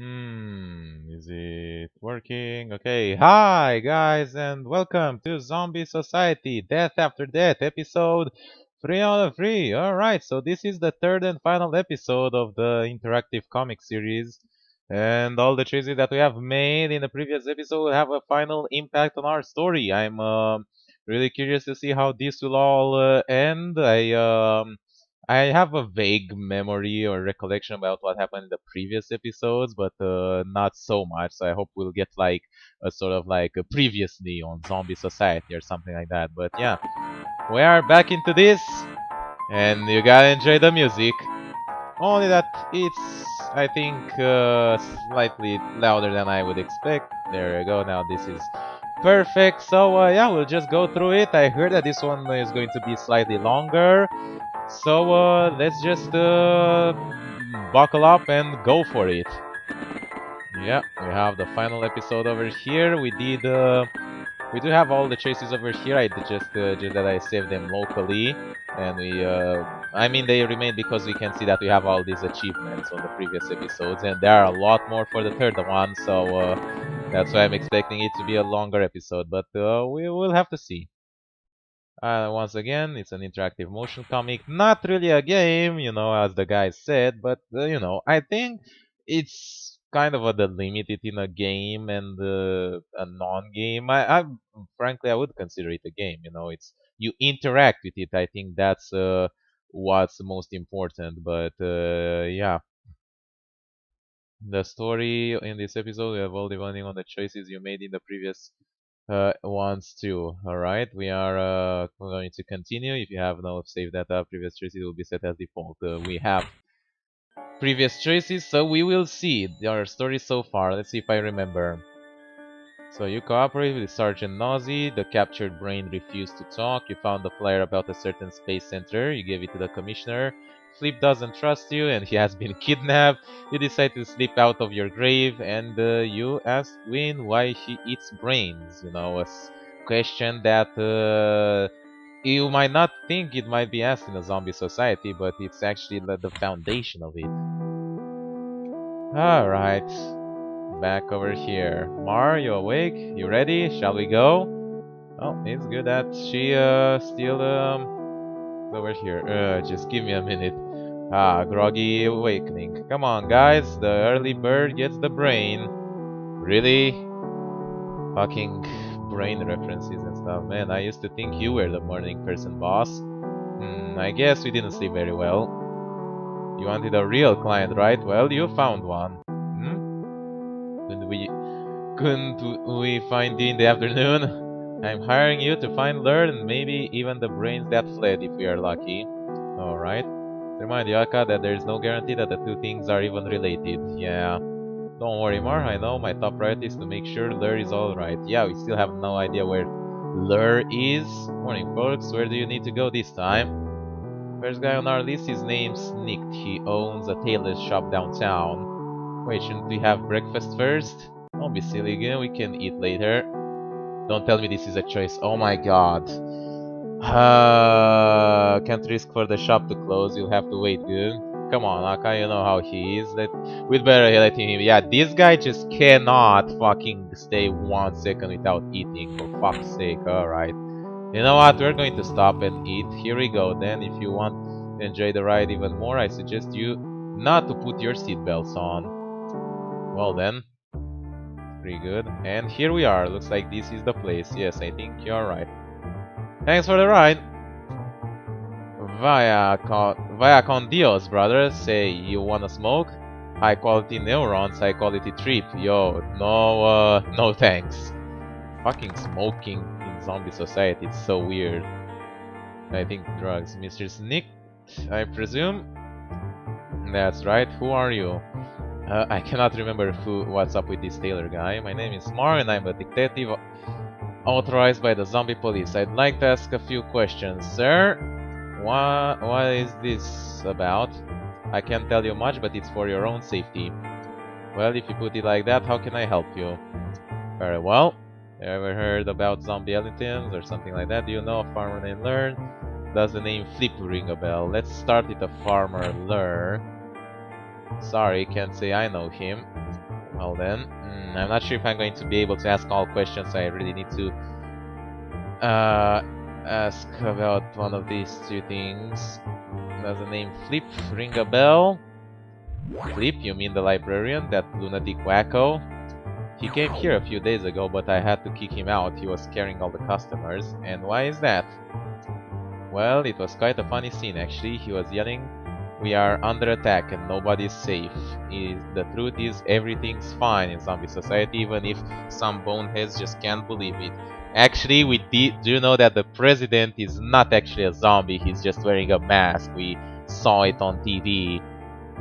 Is it working? Okay, hi guys, and welcome to Zombie Society Death After Death, episode 3 out of 3. Alright, so this is the third and final episode of the interactive comic series, and all the choices that we have made in the previous episode have a final impact on our story. I'm really curious to see how this will all end. I have a vague memory or recollection about what happened in the previous episodes, but not so much. So I hope we'll get like a sort of like a previously on Zombie Society or something like that. But yeah, we are back into this, and you gotta enjoy the music. Only that it's, I think, slightly louder than I would expect. There we go. Now this is perfect. So yeah, we'll just go through it. I heard that this one is going to be slightly longer. So let's just buckle up and go for it. Yeah, we have the final episode over here. We do have all the chases over here. I did just that I saved them locally, and I mean they remain because we can see that we have all these achievements on the previous episodes, and there are a lot more for the third one. So that's why I'm expecting it to be a longer episode, but we will have to see. Once again, it's an interactive motion comic. Not really a game, as the guy said, but, I think it's kind of a delimited in a game and a non-game. Frankly, I would consider it a game, it's, you interact with it. I think that's what's most important, but, yeah. The story in this episode, we have all depending on the choices you made in the previous ones too. Alright, we're going to continue. If you have no save data, previous choices will be set as default. We have previous choices, so we will see our story so far. Let's see if I remember. So you cooperate with Sergeant Nazi. The captured brain refused to talk. You found the flyer about a certain space center. You gave it to the commissioner. Flip doesn't trust you and he has been kidnapped. You decide to slip out of your grave and you ask Win why he eats brains. Question that you might not think it might be asked in a zombie society, but it's actually the foundation of it. Alright. Back over here. Mar, you awake? You ready? Shall we go? Oh, it's good that she still over here. Just give me a minute. Groggy awakening. Come on, guys. The early bird gets the brain. Really? Fucking brain references and stuff. Man, I used to think you were the morning person, boss. I guess we didn't sleep very well. You wanted a real client, right? Well, you found one. Couldn't we find you in the afternoon? I'm hiring you to find Lurd and maybe even the brains that fled if we are lucky. Alright. Remind Yaka that there is no guarantee that the two things are even related. Yeah. Don't worry, Mar. I know my top priority is to make sure Lur is alright. Yeah, we still have no idea where Lur is. Morning, folks. Where do you need to go this time? First guy on our list, his name's Nick. He owns a tailor's shop downtown. Wait, shouldn't we have breakfast first? Don't be silly again, we can eat later. Don't tell me this is a choice. Oh my god. Can't risk for the shop to close, you'll have to wait, good. Come on, Aka, you know how he is. We'd better let him. Yeah, this guy just cannot fucking stay 1 second without eating, for fuck's sake, alright. You know what, we're going to stop and eat. Here we go then. If you want to enjoy the ride even more, I suggest you not to put your seatbelts on. Well then. Pretty good. And here we are. Looks like this is the place. Yes, I think you're right. Thanks for the ride. Vaya con Dios, brother. Say, you wanna smoke? High quality neurons, high quality trip. Yo, no thanks. Fucking smoking in zombie society, it's so weird. I think drugs. Mr. Snick, I presume? That's right. Who are you? I cannot remember what's up with this Taylor guy. My name is Mar and I'm a detective authorized by the zombie police. I'd like to ask a few questions. Sir, what is this about? I can't tell you much, but it's for your own safety. Well, if you put it like that, how can I help you? Very well. Ever heard about zombie skeletons or something like that? Do you know a farmer named Lurn? Does the name Flip ring a bell? Let's start with a farmer Lur. Sorry, can't say I know him. Well then, I'm not sure if I'm going to be able to ask all questions. I really need to ask about one of these two things. Does the name Flip ring a bell? Flip, you mean the librarian, that lunatic wacko? He came here a few days ago, but I had to kick him out. He was scaring all the customers. And why is that? Well, it was quite a funny scene actually. He was yelling, "We are under attack and nobody's safe." The truth is, everything's fine in zombie society, even if some boneheads just can't believe it. Actually, we do know that the president is not actually a zombie, he's just wearing a mask. We saw it on TV.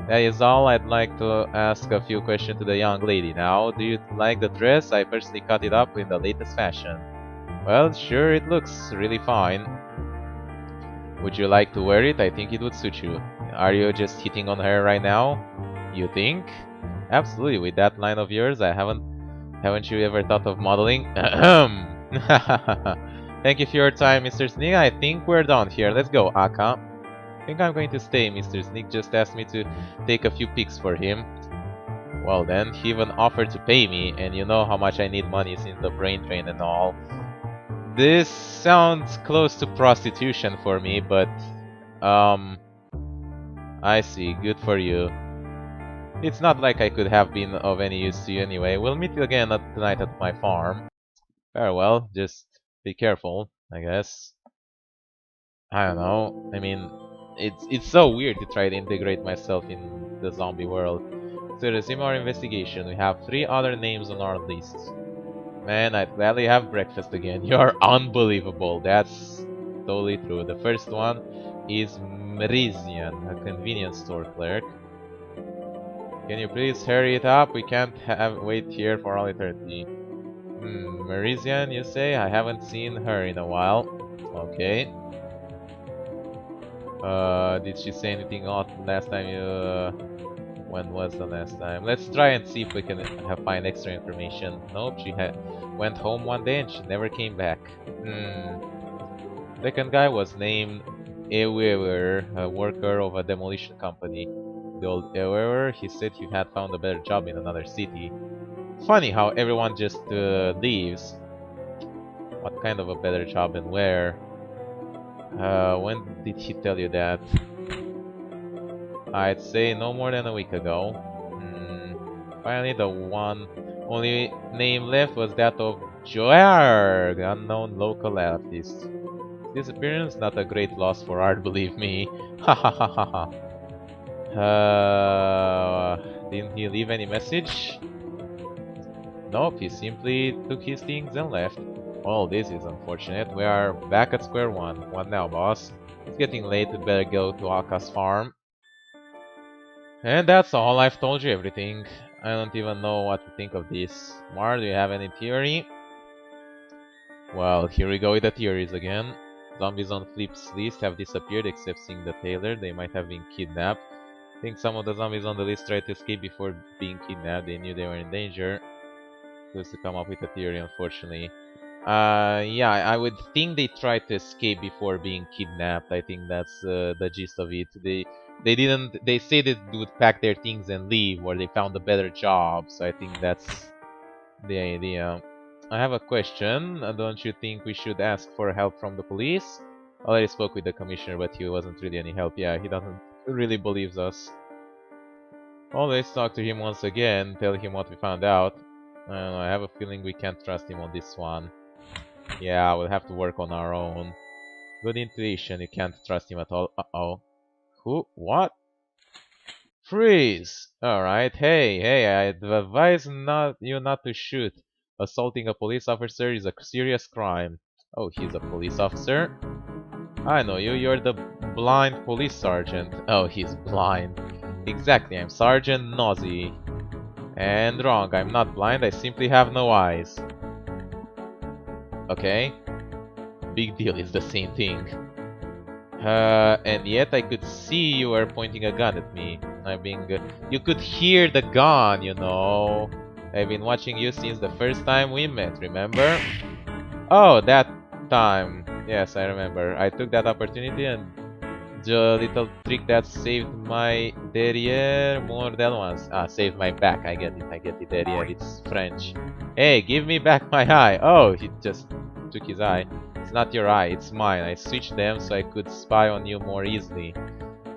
That is all. I'd like to ask a few questions to the young lady now. Do you like the dress? I personally cut it up in the latest fashion. Well, sure, it looks really fine. Would you like to wear it? I think it would suit you. Are you just hitting on her right now? You think? Absolutely, with that line of yours, haven't you ever thought of modeling? Thank you for your time, Mr. Sneak. I think we're done here. Let's go, Aka. I think I'm going to stay. Mr. Sneak just asked me to take a few pics for him. Well then, he even offered to pay me, and you know how much I need money since the brain drain and all. This sounds close to prostitution for me, but I see. Good for you. It's not like I could have been of any use to you anyway. We'll meet you again tonight at my farm. Farewell. Just be careful, I guess. I don't know. I mean, it's so weird to try to integrate myself in the zombie world. To resume our investigation, we have 3 other names on our list. Man, I'd gladly have breakfast again. You're unbelievable. That's totally true. The first one is Maurice Sheahan, a convenience store clerk. Can you please hurry it up? We can't wait here for all eternity. Maurice Sheahan, you say? I haven't seen her in a while. Okay. Did she say anything odd last time you... When was the last time? Let's try and see if we can find extra information. Nope, she went home one day and she never came back. Second guy was named Ewewer, a worker of a demolition company. The old Ewewer, he said he had found a better job in another city. Funny how everyone just leaves. What kind of a better job and where? When did he tell you that? I'd say no more than a week ago. Finally, the only name left was that of Joer, the unknown local artist. His disappearance, not a great loss for art, believe me. Ha ha ha ha ha. Didn't he leave any message? Nope, he simply took his things and left. Well, this is unfortunate. We are back at square one. What now, boss? It's getting late, we better go to Aka's farm. And that's all. I've told you everything. I don't even know what to think of this. Mar, do you have any theory? Well, here we go with the theories again. Zombies on Flip's list have disappeared except seeing the tailor. They might have been kidnapped. I think some of the zombies on the list tried to escape before being kidnapped. They knew they were in danger. Just to come up with a theory, unfortunately. Yeah, I would think they tried to escape before being kidnapped. I think that's the gist of it. They didn't. They said they would pack their things and leave, or they found a better job. So I think that's the idea. I have a question. Don't you think we should ask for help from the police? I already spoke with the commissioner, but he wasn't really any help. Yeah, he doesn't really believes us. Always talk to him once again. Tell him what we found out. I don't know, I have a feeling we can't trust him on this one. Yeah, we'll have to work on our own. Good intuition, you can't trust him at all. Uh-oh. Who? What? Freeze! Alright, hey, I advise you not to shoot. Assaulting a police officer is a serious crime. Oh, he's a police officer? I know you, you're the blind police sergeant. Oh, he's blind. Exactly, I'm Sergeant Nosy. And wrong, I'm not blind, I simply have no eyes. Okay. Big deal, it's the same thing. And yet I could see you were pointing a gun at me. You could hear the gun, you know. I've been watching you since the first time we met, remember? Oh, that time. Yes, I remember. I took that opportunity and the little trick that saved my derriere more than once. Ah, saved my back. I get it, derriere. It's French. Hey, give me back my eye. Oh, he just took his eye. It's not your eye, it's mine. I switched them so I could spy on you more easily.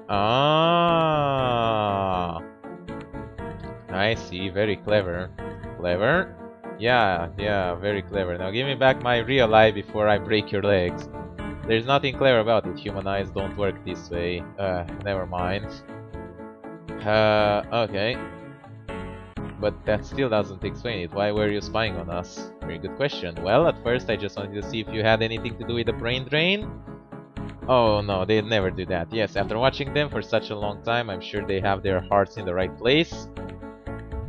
Ah, I see. Very clever. Clever? Yeah, very clever. Now give me back my real eye before I break your legs. There's nothing clever about it. Human eyes don't work this way. Never mind. Okay. But that still doesn't explain it. Why were you spying on us? Very good question. Well, at first I just wanted to see if you had anything to do with the brain drain. Oh no, they'd never do that. Yes, after watching them for such a long time, I'm sure they have their hearts in the right place.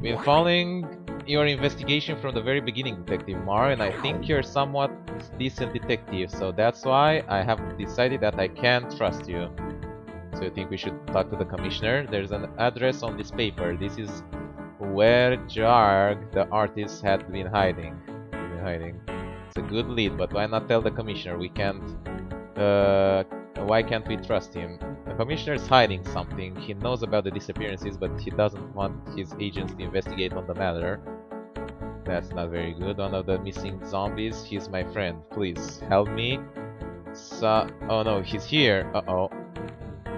Been following your investigation from the very beginning, Detective Mar, and I think you're somewhat decent detective, so that's why I have decided that I can't trust you. So you think we should talk to the commissioner? There's an address on this paper. This is where Jarg, the artist, had been hiding. It's a good lead, but why not tell the commissioner? We can't... why can't we trust him? The commissioner's hiding something. He knows about the disappearances, but he doesn't want his agents to investigate on the matter. That's not very good. One of the missing zombies. He's my friend. Please, help me. Oh no, he's here. Uh-oh.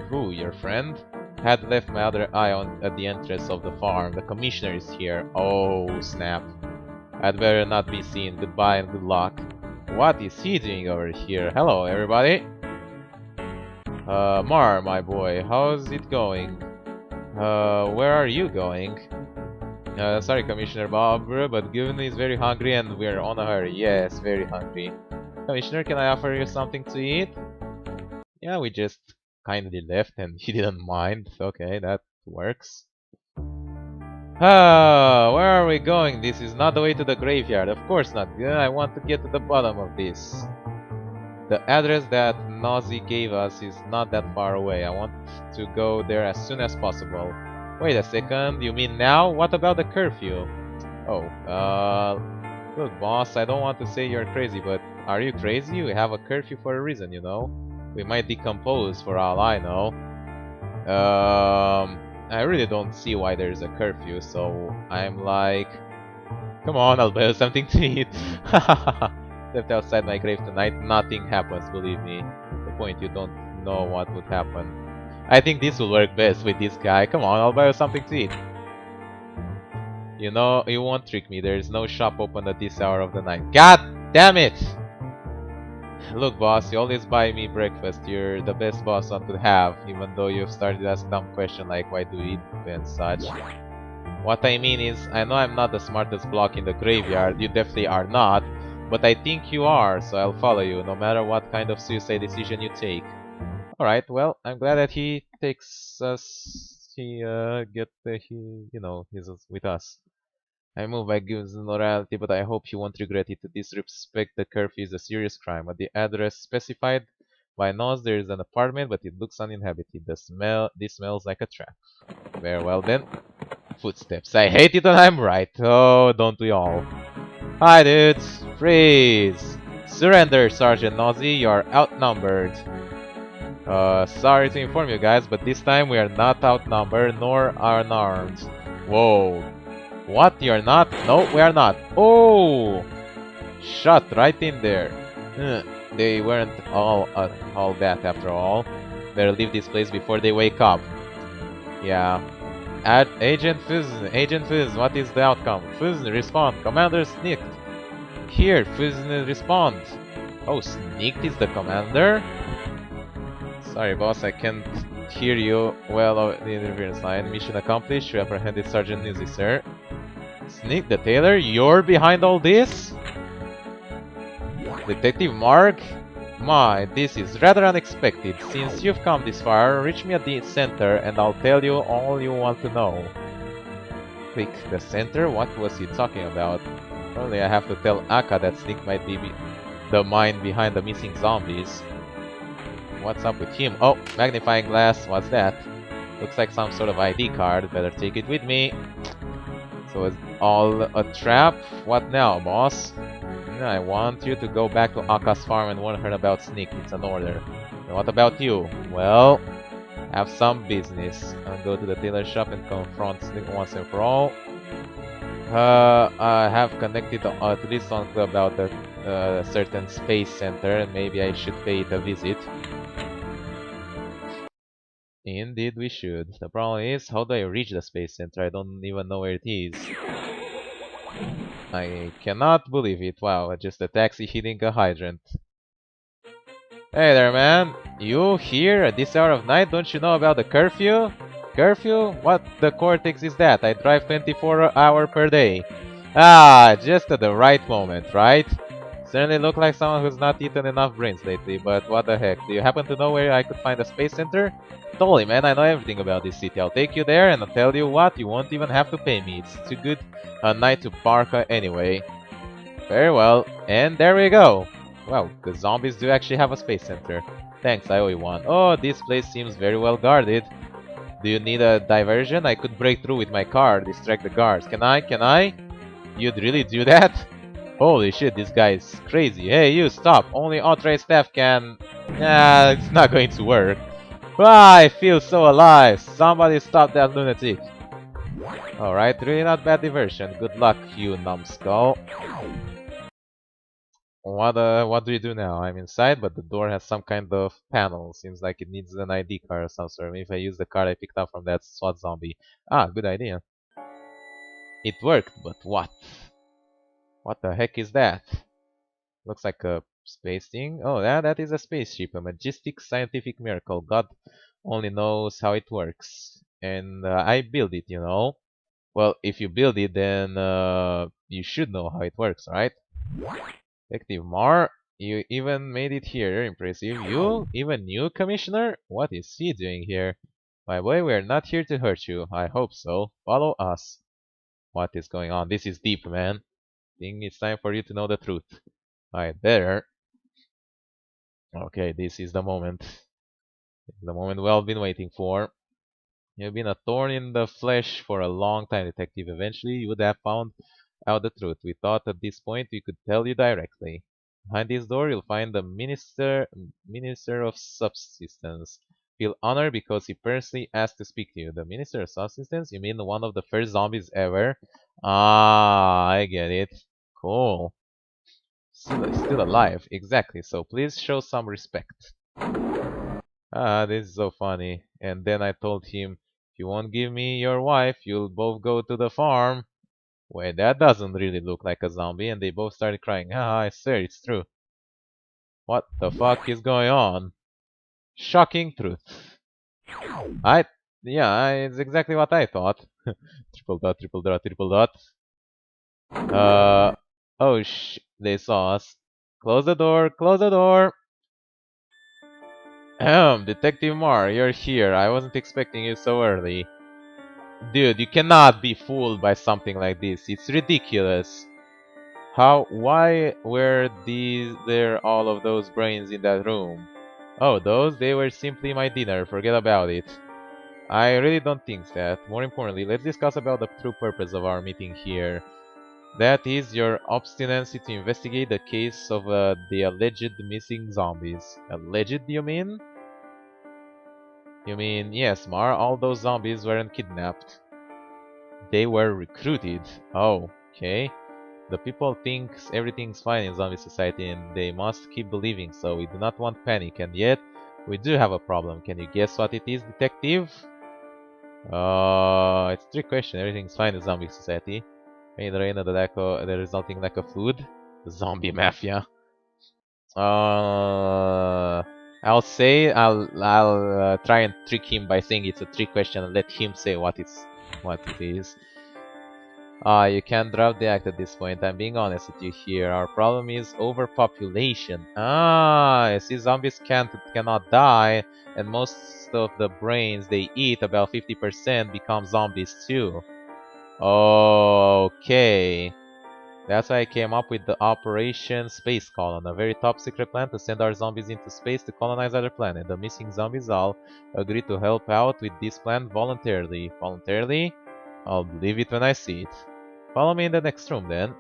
Who, your friend? Had left my other eye on at the entrance of the farm. The commissioner is here. Oh, snap. I'd better not be seen. Goodbye and good luck. What is he doing over here? Hello, everybody. Mar, my boy, how's it going? Where are you going? Sorry, Commissioner Bob, but Given is very hungry and we're on a hurry. Yes, very hungry. Commissioner, can I offer you something to eat? Yeah, we just kindly left and he didn't mind. Okay, that works. Where are we going? This is not the way to the graveyard. Of course not. I want to get to the bottom of this. The address that Nazi gave us is not that far away. I want to go there as soon as possible. Wait a second, you mean now? What about the curfew? Oh, look boss, I don't want to say you're crazy, but are you crazy? We have a curfew for a reason, you know? We might decompose for all I know. I really don't see why there's a curfew, so I'm like... Come on, I'll buy you something to eat. Left outside my grave tonight, nothing happens, believe me. The point, you don't know what would happen. I think this will work best with this guy. Come on, I'll buy you something to eat. You know, you won't trick me. There is no shop open at this hour of the night. God damn it! Look, boss, you always buy me breakfast. You're the best boss one could have, even though you've started to ask dumb questions like why do we eat and such. What I mean is, I know I'm not the smartest block in the graveyard. You definitely are not. But I think you are, so I'll follow you, no matter what kind of suicide decision you take. Alright, well, I'm glad that he takes us... He's with us. I move by Gibbs' morality, but I hope you won't regret it. To disrespect the curfew is a serious crime. At the address specified by Nos, there is an apartment, but it looks uninhabited. This smells like a trap. Very well then. Footsteps. I hate it when I'm right. Oh, don't we all? Hi, dudes. Freeze. Surrender, Sergeant Nazi. You're outnumbered. Sorry to inform you guys, but this time we are not outnumbered nor unarmed. Whoa. What? You're not? No, we are not. Oh! Shot right in there. They weren't all that after all. Better leave this place before they wake up. Yeah. Agent Fizz, what is the outcome? Fizz, respond. Commander sneaked. Here, Fizz, respond. Oh, sneaked is the commander? Sorry, boss, I can't hear you well over the interference line. Mission accomplished. You apprehended Sergeant Newsy, sir. Sneak the tailor? You're behind all this? Detective Mark? My, this is rather unexpected. Since you've come this far, reach me at the center and I'll tell you all you want to know. Click the center? What was he talking about? Only I have to tell Aka that Sneak might be the mind behind the missing zombies. What's up with him? Oh, magnifying glass. What's that? Looks like some sort of ID card. Better take it with me. So it's all a trap? What now, boss? I want you to go back to Aka's farm and warn her about Sneak. It's an order. what about you? Well, have some business. I'll go to the tailor shop and confront Slick once and for all. I have connected to this uncle about the certain space center, and maybe I should pay it a visit. Indeed, we should. The problem is, how do I reach the space center? I don't even know where it is. I cannot believe it. Wow, just a taxi hitting a hydrant. Hey there, man. You here at this hour of night? Don't you know about the curfew? Curfew? What the cortex is that? I drive 24 hours per day. Ah, just at the right moment, right? Certainly look like someone who's not eaten enough brains lately, but what the heck? Do you happen to know where I could find a space center? Totally, man. I know everything about this city. I'll take you there, and I'll tell you what, you won't even have to pay me. It's too good a night to park anyway. Very well, and there we go. Wow, the zombies do actually have a space center. Thanks, I owe you one. Oh, this place seems very well guarded. Do you need a diversion? I could break through with my car, distract the guards. Can I? Can I? You'd really do that? Holy shit, this guy is crazy. Hey, you, stop. Only authorized staff can... Nah, it's not going to work. Ah, I feel so alive. Somebody stop that lunatic. Alright, really not bad diversion. Good luck, you numbskull. What do you do now? I'm inside, but the door has some kind of panel. Seems like it needs an ID card or some sort. Maybe if I use the card I picked up from that SWAT zombie. Ah, good idea. It worked, but what? What the heck is that? Looks like a space thing. Oh, that is a spaceship. A majestic scientific miracle. God only knows how it works. And I built it, you know. Well, if you build it, then you should know how it works, right? Detective Mar, you even made it here. Impressive. You even knew, Commissioner? What is he doing here? My boy, we are not here to hurt you. I hope so. Follow us. What is going on? This is deep, man. Think it's time for you to know the truth. I better. Okay, this is the moment. This is the moment we all been waiting for. You've been a thorn in the flesh for a long time, Detective. Eventually, you would have found out the truth. We thought at this point we could tell you directly. Behind this door, you'll find the Minister of Subsistence. Feel honored because he personally asked to speak to you. The Minister of Subsistence? You mean one of the first zombies ever? Ah, I get it. Cool. Still alive, exactly. So please show some respect. Ah, this is so funny. And then I told him, if you won't give me your wife, you'll both go to the farm. Wait, that doesn't really look like a zombie, and they both started crying. Ah, I swear it's true. What the fuck is going on? Shocking truth. It's exactly what I thought. Triple dot, triple dot, triple dot. Oh they saw us. Close the door, close the door. Detective Mar, you're here. I wasn't expecting you so early. Dude, you cannot be fooled by something like this. It's ridiculous. Why were there all of those brains in that room? Oh, they were simply my dinner. Forget about it. I really don't think that. More importantly, let's discuss about the true purpose of our meeting here. That is your obstinacy to investigate the case of the alleged missing zombies. Alleged, you mean? You mean, yes, Mar, all those zombies weren't kidnapped. They were recruited. Oh, okay. The people think everything's fine in zombie society and they must keep believing, so we do not want panic, and yet we do have a problem. Can you guess what it is, detective? It's a trick question. Everything's fine in zombie society. Rain, rain, the resulting lack of food. The zombie mafia. I'll try and trick him by saying it's a trick question and let him say what it is. You can't drop the act at this point. I'm being honest with you here. Our problem is overpopulation. I see zombies cannot die, and most of the brains they eat, about 50%, become zombies too. Okay. That's why I came up with the Operation Space Colon, a very top secret plan to send our zombies into space to colonize other planets. The missing zombies all agreed to help out with this plan voluntarily. Voluntarily? I'll believe it when I see it. Follow me in the next room then.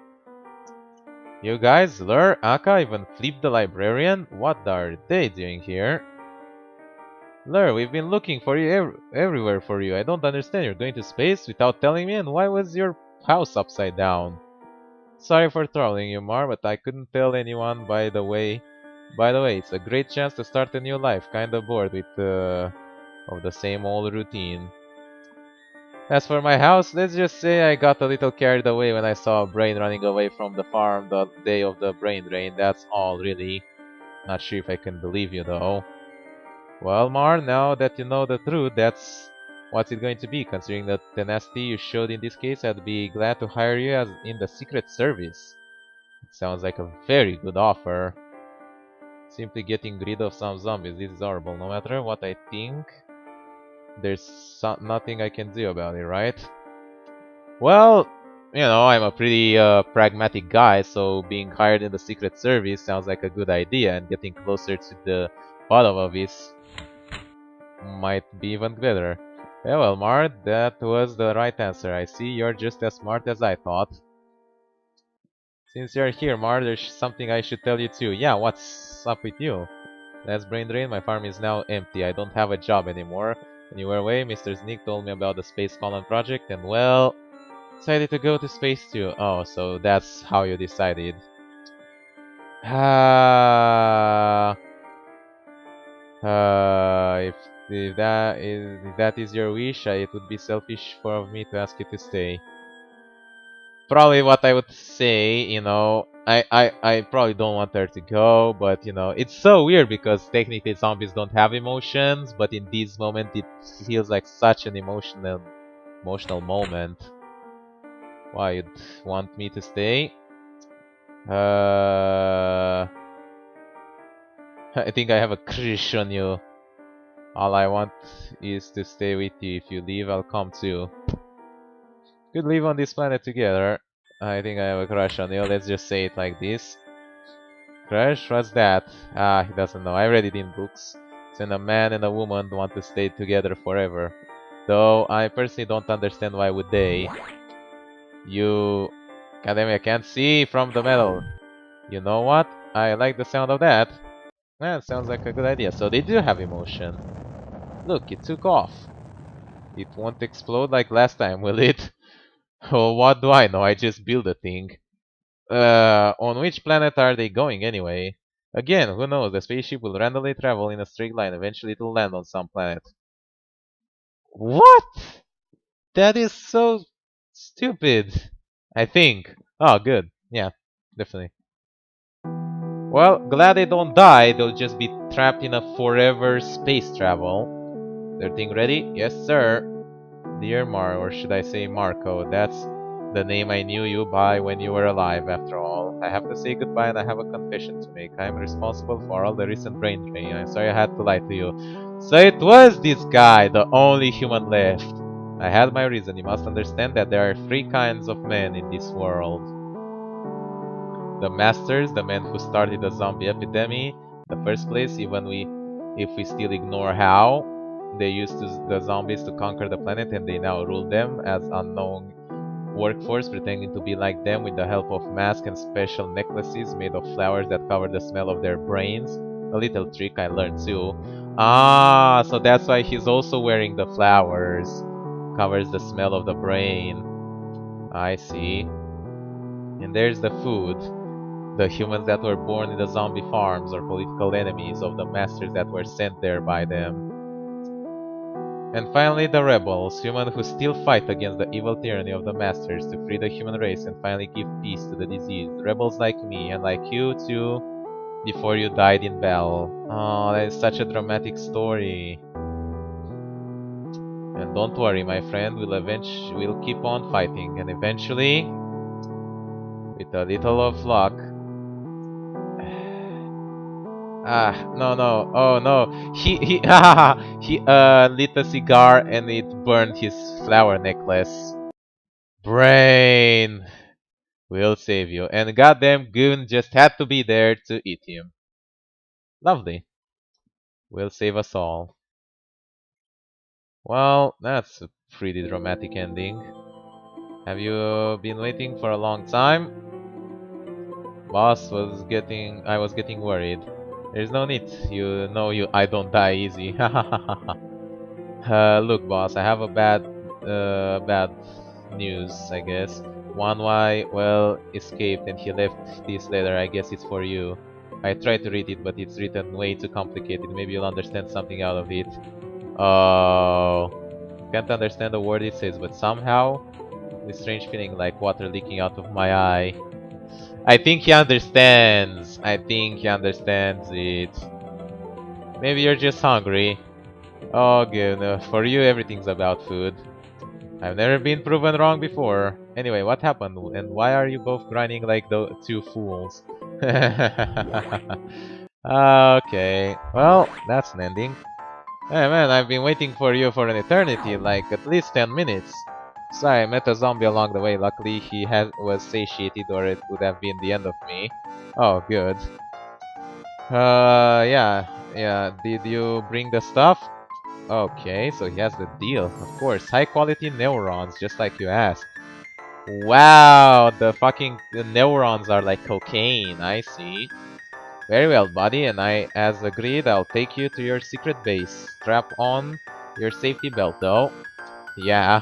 You guys, Lur, Aka, even Flip the Librarian? What are they doing here? Lur, we've been looking for you everywhere for you. I don't understand. You're going to space without telling me, and why was your house upside down? Sorry for troubling you, Mar, but I couldn't tell anyone. By the way, it's a great chance to start a new life. Kinda bored with of the same old routine. As for my house, let's just say I got a little carried away when I saw a brain running away from the farm the day of the brain drain. That's all, really. Not sure if I can believe you, though. Well, Mar, now that you know the truth, that's what's it going to be. Considering the tenacity you showed in this case, I'd be glad to hire you as in the Secret Service. It sounds like a very good offer. Simply getting rid of some zombies is horrible. No matter what I think, there's nothing I can do about it, right? Well, I'm a pretty pragmatic guy, so being hired in the Secret Service sounds like a good idea, and getting closer to the bottom of this might be even better. Yeah, well, Mart, that was the right answer. I see you're just as smart as I thought. Since you're here, Mart, there's something I should tell you too. Yeah, what's up with you? Last brain drain, my farm is now empty. I don't have a job anymore. When you were away, Mr. Sneak told me about the Space Colon project, and well, decided to go to space too. Oh, so that's how you decided. Ah, if that is your wish, it would be selfish for me to ask you to stay. Probably what I would say, I probably don't want her to go, but it's so weird because technically zombies don't have emotions, but in this moment it feels like such an emotional moment. Why you'd want me to stay? I think I have a crush on you. All I want is to stay with you. If you leave, I'll come too. Could live on this planet together. I think I have a crush on you. Let's just say it like this. Crush? What's that? Ah, he doesn't know. I read it in books. It's when a man and a woman want to stay together forever. Though I personally don't understand why would they. You... Academy, I can't see from the metal. You know what? I like the sound of that. That sounds like a good idea. So they do have emotion. Look, it took off. It won't explode like last time, will it? Oh, what do I know? I just built a thing. On which planet are they going anyway? Again, who knows? The spaceship will randomly travel in a straight line. Eventually it will land on some planet. What? That is so stupid. I think. Oh, good. Yeah, definitely. Well, glad they don't die. They'll just be trapped in a forever space travel. Everything ready? Yes, sir. Dear Mar, or should I say Marco, that's the name I knew you by when you were alive, after all. I have to say goodbye and I have a confession to make. I am responsible for all the recent brain drain. I'm sorry I had to lie to you. So it was this guy, the only human left. I had my reason. You must understand that there are three kinds of men in this world. The masters, the men who started the zombie epidemic, the first place, if we still ignore how they used the zombies to conquer the planet and they now rule them as unknown workforce pretending to be like them with the help of masks and special necklaces made of flowers that cover the smell of their brains. A little trick I learned too. Ah, so that's why he's also wearing the flowers. Covers the smell of the brain. I see. And there's the food. The humans that were born in the zombie farms are political enemies of the masters that were sent there by them. And finally the rebels, humans who still fight against the evil tyranny of the masters to free the human race and finally give peace to the diseased. Rebels like me and like you too, before you died in battle. Oh, that is such a dramatic story. And don't worry, my friend, we'll keep on fighting, and eventually, with a little of luck, no, no, oh no, he lit a cigar and it burned his flower necklace. Brain will save you, and goddamn Goon just had to be there to eat him. Lovely, will save us all. Well, that's a pretty dramatic ending. Have you been waiting for a long time? I was getting worried. There's no need. You know I don't die easy. Look, boss, I have a bad news, I guess. One Y, well, escaped and he left this letter. I guess it's for you. I tried to read it, but it's written way too complicated. Maybe you'll understand something out of it. Oh, can't understand the word it says, but somehow, this strange feeling like water leaking out of my eye. I think he understands. I think he understands it. Maybe you're just hungry. Oh, good. For you, everything's about food. I've never been proven wrong before. Anyway, what happened? And why are you both grinding like the two fools? Okay. Well, that's an ending. Hey man, I've been waiting for you for an eternity, like at least 10 minutes. Sorry, I met a zombie along the way. Luckily, was satiated or it would have been the end of me. Oh, good. Yeah. Did you bring the stuff? Okay, so he has the deal. Of course, high quality neurons, just like you asked. Wow, the neurons are like cocaine, I see. Very well, buddy, and as agreed, I'll take you to your secret base. Strap on your safety belt, though. Yeah,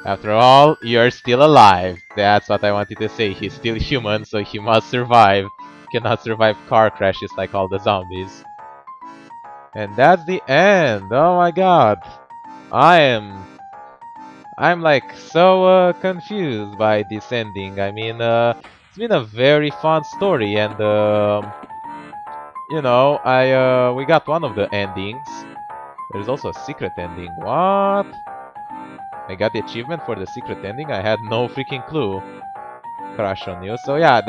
after all, you're still alive. That's what I wanted to say. He's still human, so he must survive. Cannot survive car crashes like all the zombies. And that's the end. Oh my god. I am... I'm like so confused by this ending. I mean, it's been a very fun story and you know, we got one of the endings. There's also a secret ending. What? I got the achievement for the secret ending? I had no freaking clue. Crush on you. So yeah,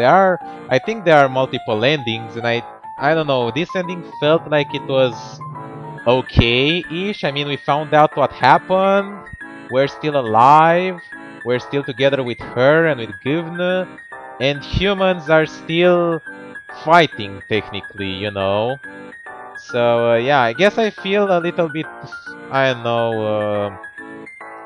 I think there are multiple endings and I don't know, this ending felt like it was okay-ish. I mean, we found out what happened. We're still alive. We're still together with her and with Givna. And humans are still fighting, technically, you know. So, yeah, I guess I feel a little bit... I don't know...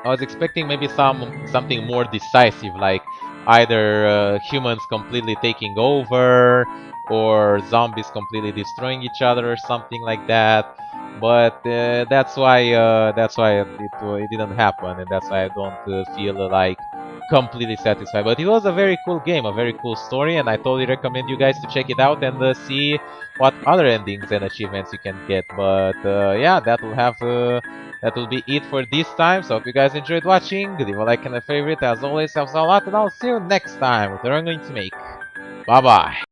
I was expecting maybe something more decisive, like either humans completely taking over or zombies completely destroying each other or something like that. But that's why it didn't happen, and that's why I don't feel like completely satisfied. But it was a very cool game, a very cool story, and I totally recommend you guys to check it out and see what other endings and achievements you can get. But yeah, that will be it for this time. So, if you guys enjoyed watching, leave a like and a favorite. As always, helps a lot, and I'll see you next time with what I'm going to make. Bye bye.